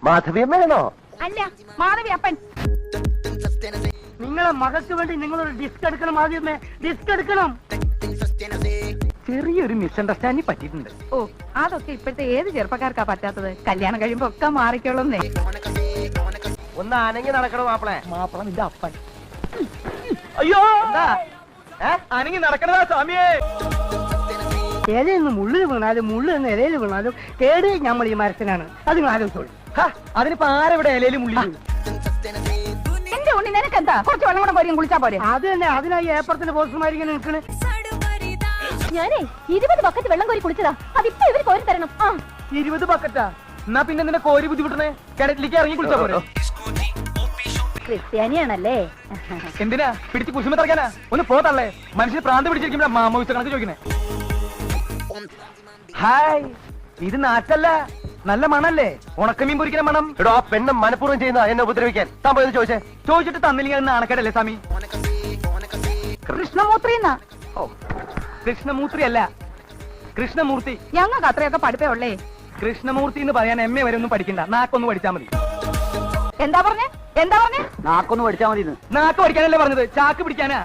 മാധവിയമ്മയാണോ? അല്ല, മാധവി അപ്പൻ. നിങ്ങളെ മകൾക്ക് വേണ്ടി നിങ്ങളൊരു ഡിസ്ക് എടുക്കണം. ആദ്യമേ ഡിസ്ക് എടുക്കണം. ചെറിയൊരു മിസ്അണ്ടർസ്റ്റാൻഡിങ് പറ്റിയിട്ടുണ്ട്. ഓ, അതൊക്കെ ഇപ്പോഴത്തെ ഏത് ചെറുപ്പക്കാർക്കാ പറ്റാത്തത്? കല്യാണം കഴിയുമ്പോ ഒക്കെ മാറിക്കോളുന്നേ. ഒന്ന് അനങ്ങി നടക്കണോ മാപ്പിളെ? മാപ്പിള നിന്റെ അപ്പൻ. അയ്യോ, അനങ്ങി നടക്കണതാ സ്വാമിയെ. ഇലയിൽ നിന്ന് മുള്ളിൽ വീണാലും മുള്ളിൽ നിന്ന് ഇലയിൽ വീണാലും കേട് നമ്മൾ ഈ മരത്തിനാണ്. അത് നിങ്ങൾ ആലോചിച്ചോളൂ. അതിനിപ്പോ ആരെവിടെ ഇലയിലും മുള്ളി? എന്റെ ഉണ്ണി നിനക്കെന്താ? കുറച്ച് വെള്ളം കൂടെ പോരും, കുളിച്ചാ പോരെ? അത് തന്നെ. അതിനായി ഏപ്പറത്തിന്റെ പോസ്റ്റർമാരിങ്ങനെ നിൽക്കണ്. ഞാനേ 20 ബക്കറ്റ് വെള്ളം കോരി കുളിച്ചതാ. അതിപ്പോ ഇവര് കോരി തരണം. 20 ബക്കറ്റാ? എന്നാ പിന്നെ നിന്നെ കോരി ബുദ്ധിമുട്ടണേ. കിണറ്റിലേക്ക് ഇറങ്ങി കുളിച്ചാ പോരെ? ക്രിസ്ത്യാനിയാണല്ലേ? എന്തിനാ പിടിച്ച് കുശുമ തറക്കാനാ? ഒന്ന് പോതള്ളേ. മനുഷ്യന് പ്രാന്ത് പിടിച്ചിരിക്കുമ്പോ മാമോയിച്ച കണക്ക് ചോദിക്കണേ. ഹായ്, ഇത് നാറ്റല്ല, നല്ല മണല്ലേ? ഉണക്കമീൻ പൊരിക്കുന്ന മണം. എടോ, ആ പെണ്ണ് മനഃപൂർവ്വം ചെയ്യുന്ന എന്നെ ഉപദ്രവിക്കാൻ. താൻ പോയെന്ന് ചോദിച്ചേ. ചോദിച്ചിട്ട് തന്നില്ലെങ്കിൽ അത് നാണക്കേടല്ലേ സ്വാമി? കൃഷ്ണമൂർത്തി. ഓ, കൃഷ്ണമൂർത്തി അല്ല, കൃഷ്ണമൂർത്തി. ഞങ്ങൾക്ക് അത്രയൊക്കെ പഠിപ്പേ ഉള്ളേ. കൃഷ്ണമൂർത്തി എന്ന് പറയാൻ എം എ വരെ ഒന്നും പഠിക്കണ്ട, നാക്കൊന്ന് പഠിച്ചാൽ മതി. എന്താ പറഞ്ഞേ? നാക്കൊന്ന് പഠിച്ചാൽ മതി. നാക്ക് പഠിക്കാനല്ലേ പറഞ്ഞത്? ചാക്ക് പിടിക്കാനാ?